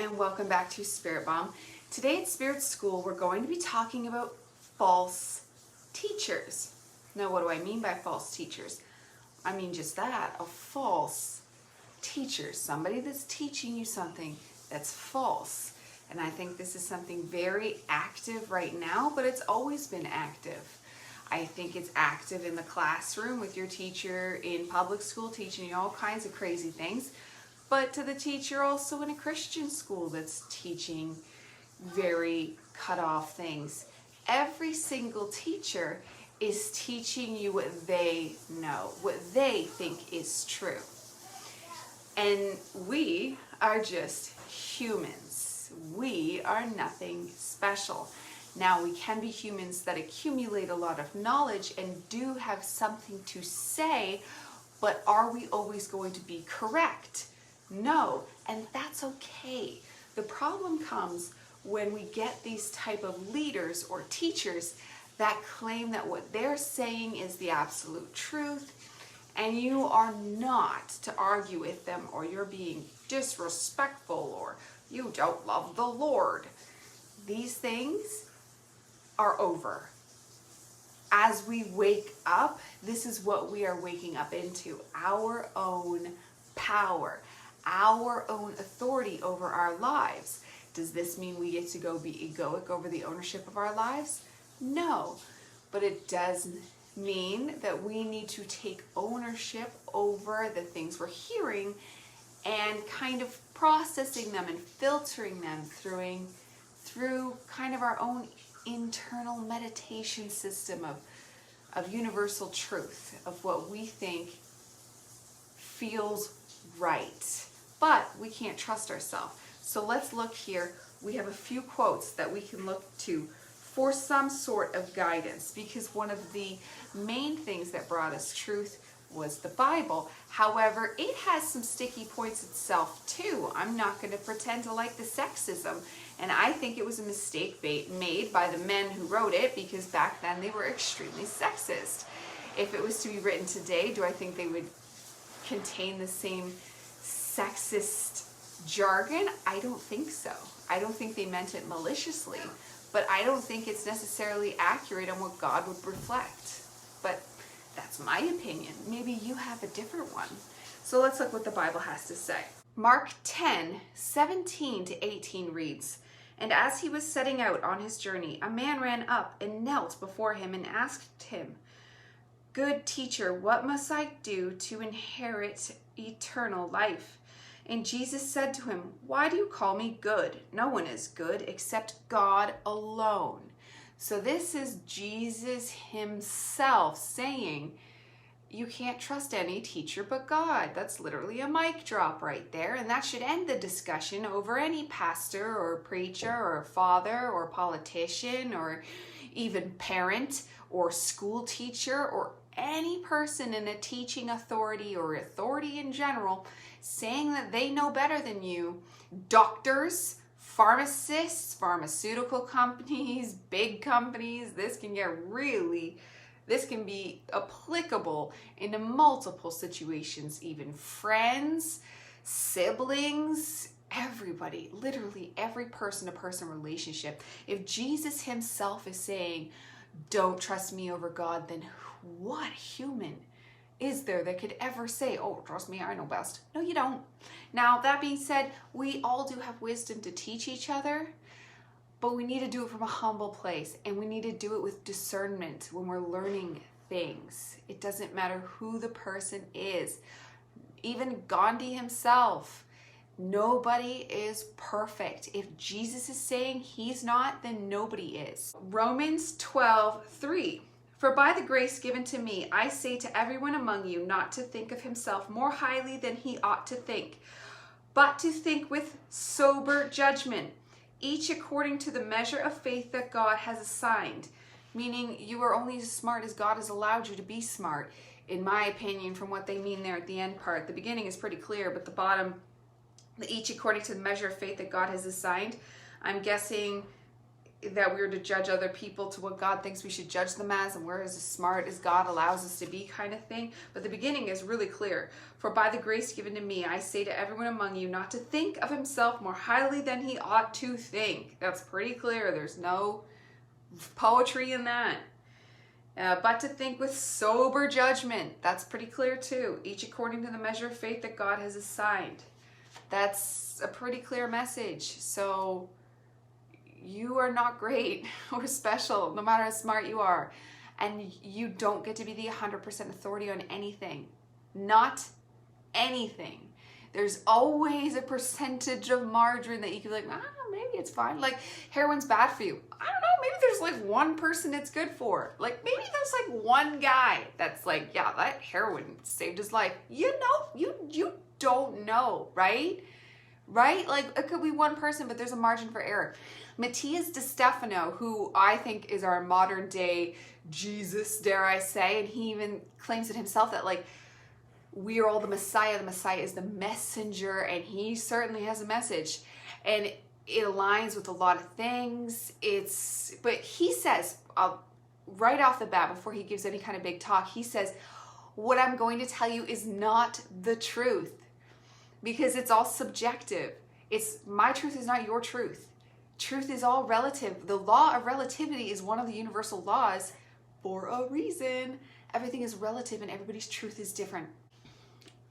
and welcome back to Spirit Bomb. Today at Spirit School, we're going to be talking about false teachers. Now, what do I mean by false teachers? I mean just that, a false teacher, somebody that's teaching you something that's false. And I think this is something very active right now, but it's always been active. I think it's active in the classroom with your teacher in public school teaching you all kinds of crazy things, but to the teacher also in a Christian school that's teaching very cut off things. Every single teacher is teaching you what they know, what they think is true. And we are just humans. We are nothing special. Now, we can be humans that accumulate a lot of knowledge and do have something to say, but are we always going to be correct? No, and that's okay. The problem comes when we get these type of leaders or teachers that claim that what they're saying is the absolute truth, and you are not to argue with them, or you're being disrespectful, or you don't love the Lord. These things are over. As we wake up, this is what we are waking up into: our own power, our own authority over our lives. Does this mean we get to go be egoic over the ownership of our lives? No, but it does mean that we need to take ownership over the things we're hearing and kind of processing them and filtering them through kind of our own internal meditation system of universal truth, of what we think feels right. But we can't trust ourselves. So let's look here. We have a few quotes that we can look to for some sort of guidance, because one of the main things that brought us truth was the Bible. However, it has some sticky points itself too. I'm not going to pretend to like the sexism, and I think it was a mistake made by the men who wrote it, because back then they were extremely sexist. If it was to be written today, do I think they would contain the same sexist jargon? I don't think so. I don't think they meant it maliciously, but I don't think it's necessarily accurate on what God would reflect. But that's my opinion. Maybe you have a different one. So let's look what the Bible has to say. Mark 10:17-18 reads, "And as he was setting out on his journey, a man ran up and knelt before him and asked him, 'Good teacher, what must I do to inherit eternal life?' And Jesus said to him, 'Why do you call me good? No one is good except God alone.'" So this is Jesus himself saying, you can't trust any teacher but God. That's literally a mic drop right there. And that should end the discussion over any pastor or preacher or father or politician or even parent or school teacher or any person in a teaching authority or authority in general saying that they know better than you. Doctors, pharmacists, pharmaceutical companies, big companies, this can be applicable in multiple situations, even friends, siblings, everybody, literally every person-to-person relationship. If Jesus himself is saying, don't trust me over God, then what human is there that could ever say, oh, trust me, I know best? No, you don't. Now, that being said, we all do have wisdom to teach each other, but we need to do it from a humble place, and we need to do it with discernment when we're learning things. It doesn't matter who the person is. Even Gandhi himself, nobody is perfect. If Jesus is saying he's not, then nobody is. Romans 12:3. "For by the grace given to me, I say to everyone among you not to think of himself more highly than he ought to think, but to think with sober judgment, each according to the measure of faith that God has assigned." Meaning you are only as smart as God has allowed you to be smart, in my opinion, from what they mean there at the end part. The beginning is pretty clear, but the bottom, the each according to the measure of faith that God has assigned, I'm guessing that we're to judge other people to what God thinks we should judge them as, and we're as smart as God allows us to be, kind of thing. But the beginning is really clear. For by the grace given to me, I say to everyone among you not to think of himself more highly than he ought to think. That's pretty clear. There's no poetry in that. But to think with sober judgment. That's pretty clear too. Each according to the measure of faith that God has assigned. That's a pretty clear message. So you are not great or special, no matter how smart you are. And you don't get to be the 100% authority on anything. Not anything. There's always a percentage of margarine that you can be like, maybe it's fine. Like, heroin's bad for you. I don't know, maybe there's like one person it's good for. Like, maybe there's like one guy that's like, yeah, that heroin saved his life. You don't know, right? Right? Like, it could be one person, but there's a margin for error. Matthias de Stefano, who I think is our modern day Jesus, dare I say, and he even claims it himself that like, we are all the Messiah is the messenger, and he certainly has a message, and it aligns with a lot of things. But he says, right off the bat, before he gives any kind of big talk, he says, what I'm going to tell you is not the truth, because it's all subjective. My truth is not your truth. Truth is all relative. The law of relativity is one of the universal laws for a reason. Everything is relative and everybody's truth is different.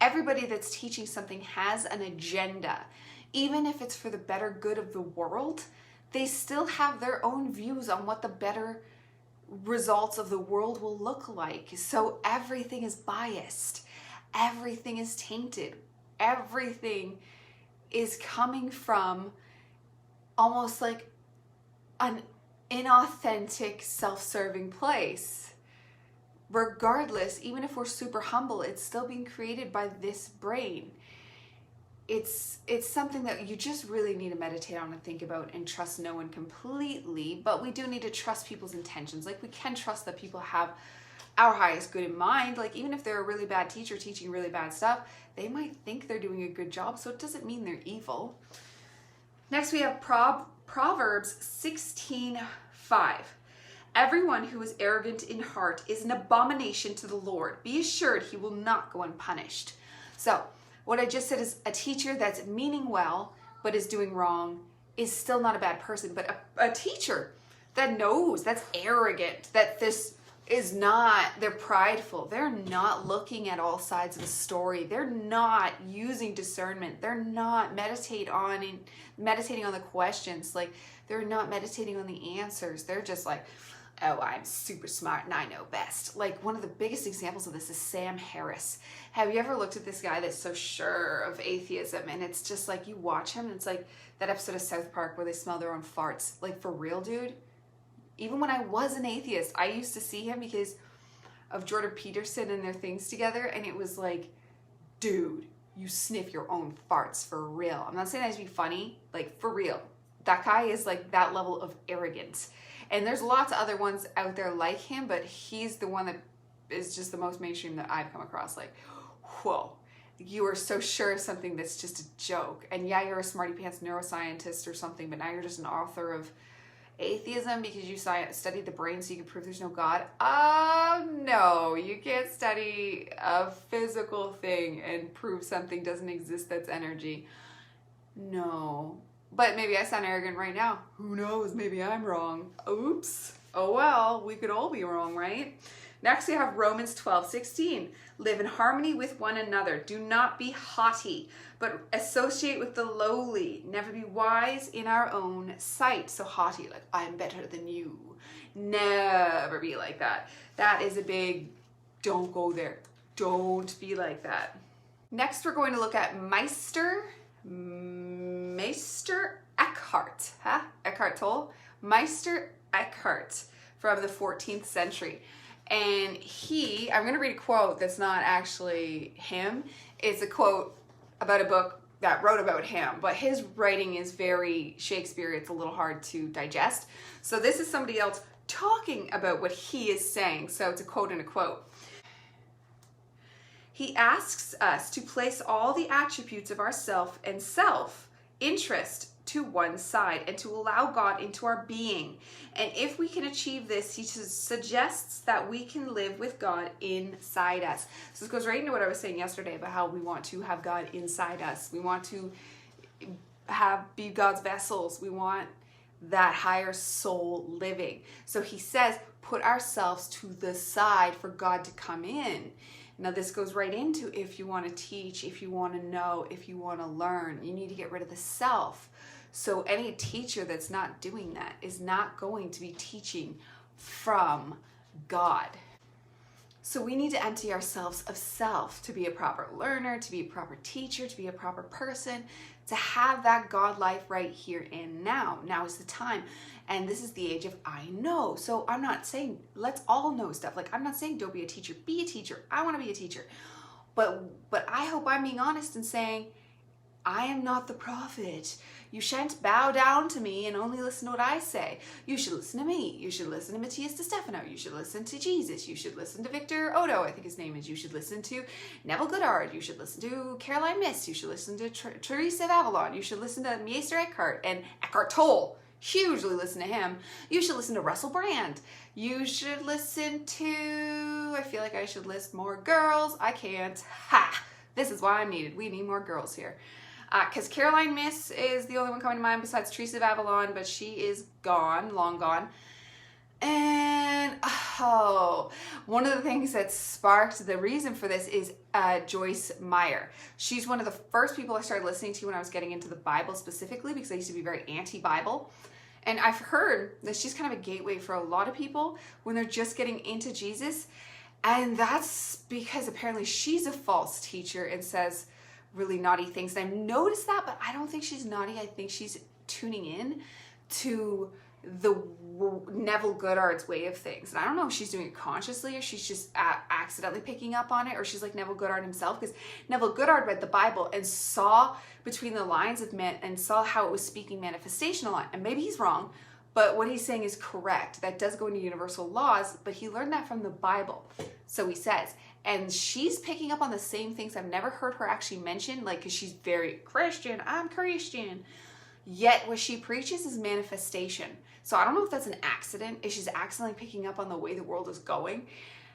Everybody that's teaching something has an agenda. Even if it's for the better good of the world, they still have their own views on what the better results of the world will look like. So everything is biased. Everything is tainted. Everything is coming from almost like an inauthentic, self-serving place. Regardless, even if we're super humble, it's still being created by this brain. It's something that you just really need to meditate on and think about and trust no one completely, but we do need to trust people's intentions. Like, we can trust that people have our highest good in mind. Like, even if they're a really bad teacher teaching really bad stuff, they might think they're doing a good job, so it doesn't mean they're evil. Next, we have Proverbs 16:5. Everyone who is arrogant in heart is an abomination to the Lord. Be assured he will not go unpunished. So, what I just said is a teacher that's meaning well but is doing wrong is still not a bad person. But a teacher that knows, that's arrogant, that this is not, they're prideful, they're not looking at all sides of the story, they're not using discernment, they're not meditating on the questions, like they're not meditating on the answers, they're just like, oh, I'm super smart and I know best. Like, one of the biggest examples of this is Sam Harris. Have you ever looked at this guy that's so sure of atheism? And it's just like, you watch him and it's like that episode of South Park where they smell their own farts. Like, for real, dude. Even when I was an atheist, I used to see him because of Jordan Peterson and their things together. And it was like, dude, you sniff your own farts for real. I'm not saying that to be funny, like for real. That guy is like that level of arrogance. And there's lots of other ones out there like him, but he's the one that is just the most mainstream that I've come across. Like, whoa, you are so sure of something that's just a joke. And yeah, you're a smarty pants neuroscientist or something, but now you're just an author of atheism because you studied the brain so you can prove there's no God. No, you can't study a physical thing and prove something doesn't exist that's energy. No. But maybe I sound arrogant right now. Who knows? Maybe I'm wrong. Oops. Oh well, we could all be wrong, right? Next we have Romans 12:16. Live in harmony with one another. Do not be haughty, but associate with the lowly. Never be wise in our own sight. So haughty, like I'm better than you. Never be like that. That is a big, don't go there. Don't be like that. Next we're going to look at Meister Eckhart, Eckhart Tolle, Meister Eckhart from the 14th century. And I'm going to read a quote that's not actually him. It's a quote about a book that wrote about him, but his writing is very Shakespeare. It's a little hard to digest. So this is somebody else talking about what he is saying. So it's a quote and a quote. He asks us to place all the attributes of our self and self-interest to one side and to allow God into our being. And if we can achieve this, he suggests that we can live with God inside us. So this goes right into what I was saying yesterday about how we want to have God inside us. We want to be God's vessels. We want that higher soul living. So he says, put ourselves to the side for God to come in. Now this goes right into, if you want to teach, if you want to know, if you want to learn, you need to get rid of the self. So any teacher that's not doing that is not going to be teaching from God. So we need to empty ourselves of self to be a proper learner, to be a proper teacher, to be a proper person, to have that God life right here and now. Now is the time. And this is the age of I know. So I'm not saying let's all know stuff. Like, I'm not saying don't be a teacher. Be a teacher. I want to be a teacher. But I hope I'm being honest and saying, I am not the prophet. You shan't bow down to me and only listen to what I say. You should listen to me. You should listen to Matthias DeStefano. You should listen to Jesus. You should listen to Victor Odo, I think his name is. You should listen to Neville Goddard. You should listen to Caroline Myss. You should listen to Teresa of Avalon. You should listen to Meister Eckhart and Eckhart Tolle. Hugely listen to him. You should listen to Russell Brand. You should listen to, I feel like I should list more girls. I can't. Ha! This is why I'm needed. We need more girls here. Because Caroline Myss is the only one coming to mind besides Teresa of Avalon, but she is gone, long gone. And, one of the things that sparked the reason for this is Joyce Meyer. She's one of the first people I started listening to when I was getting into the Bible specifically, because I used to be very anti-Bible. And I've heard that she's kind of a gateway for a lot of people when they're just getting into Jesus. And that's because apparently she's a false teacher and says really naughty things. And I've noticed that, but I don't think she's naughty. I think she's tuning in to the Neville Goddard's way of things. And I don't know if she's doing it consciously or she's just accidentally picking up on it, or she's like Neville Goddard himself, because Neville Goddard read the Bible and saw between the lines of men and saw how it was speaking manifestation a lot. And maybe he's wrong, but what he's saying is correct. That does go into universal laws, but he learned that from the Bible. So he says, and she's picking up on the same things I've never heard her actually mention, like, because she's very Christian, I'm Christian. Yet what she preaches is manifestation. So I don't know if that's an accident, if she's accidentally picking up on the way the world is going.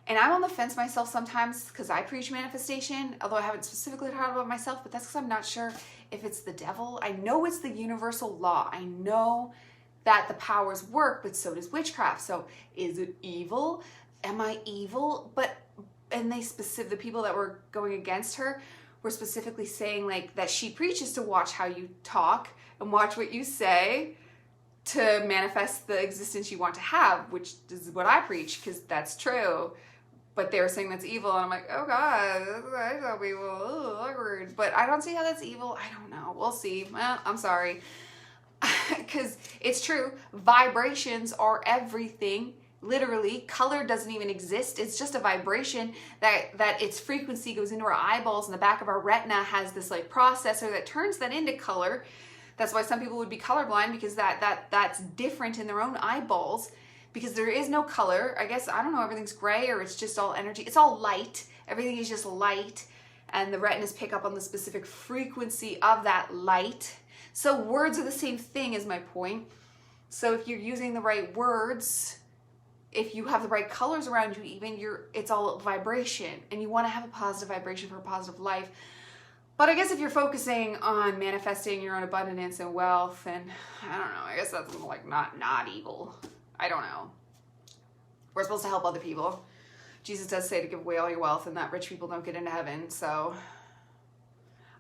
And I'm on the fence myself sometimes because I preach manifestation, although I haven't specifically talked about myself, but that's because I'm not sure if it's the devil. I know it's the universal law. I know that the powers work, but so does witchcraft. So is it evil? Am I evil? And the people that were going against her were specifically saying like that she preaches to watch how you talk and watch what you say to manifest the existence you want to have, which is what I preach because that's true. But they were saying that's evil, and I'm like, oh God, I thought we were awkward. But I don't see how that's evil. I don't know. We'll see. Well, I'm sorry. Because it's true. Vibrations are everything. Literally, color doesn't even exist. It's just a vibration that its frequency goes into our eyeballs, and the back of our retina has this like processor that turns that into color. That's why some people would be colorblind, because that's different in their own eyeballs, because there is no color. I guess, I don't know, everything's gray or it's just all energy. It's all light. Everything is just light, and the retinas pick up on the specific frequency of that light. So words are the same thing, is my point. So if you're using the right words, if you have the right colors around you, even it's all vibration, and you want to have a positive vibration for a positive life. But I guess if you're focusing on manifesting your own abundance and wealth, and I don't know, I guess that's like not evil. I don't know. We're supposed to help other people. Jesus does say to give away all your wealth and that rich people don't get into heaven. So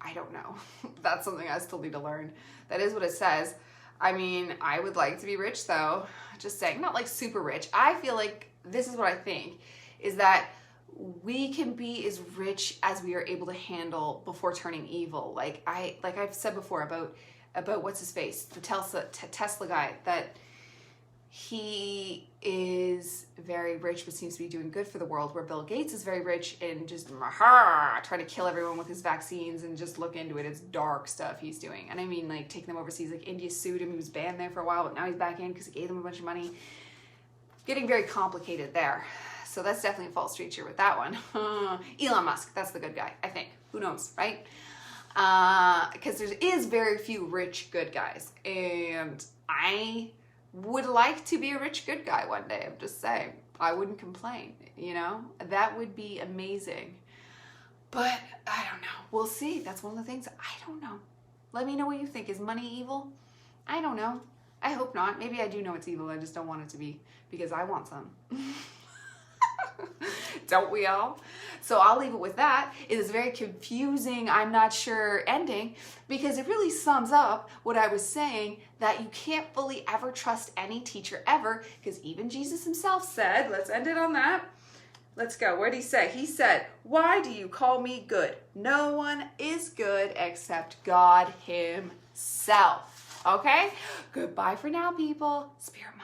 I don't know. That's something I still need to learn. That is what it says. I mean, I would like to be rich though. Just saying, not like super rich. I feel like this is what I think, is that we can be as rich as we are able to handle before turning evil. Like I've said before about what's his face, the Tesla guy, that he is very rich but seems to be doing good for the world, where Bill Gates is very rich and just trying to kill everyone with his vaccines, and just look into it, it's dark stuff he's doing. And I mean, like, taking them overseas, like India sued him, he was banned there for a while, but now he's back in because he gave them a bunch of money. Getting very complicated there. So that's definitely a false teacher with that one. Elon Musk, that's the good guy, I think. Who knows, right? Because there is very few rich good guys, and I would like to be a rich good guy one day. I'm just saying, I wouldn't complain, you know? That would be amazing. But I don't know. We'll see. That's one of the things. I don't know. Let me know what you think. Is money evil? I don't know. I hope not. Maybe I do know it's evil. I just don't want it to be, because I want some. Don't we all? So I'll leave it with that. It is very confusing, I'm not sure, ending, because it really sums up what I was saying, that you can't fully ever trust any teacher ever, because even Jesus himself said, let's end it on that. Let's go. What did he say? He said, "Why do you call me good? No one is good except God himself." Okay? Goodbye for now, people. Spirit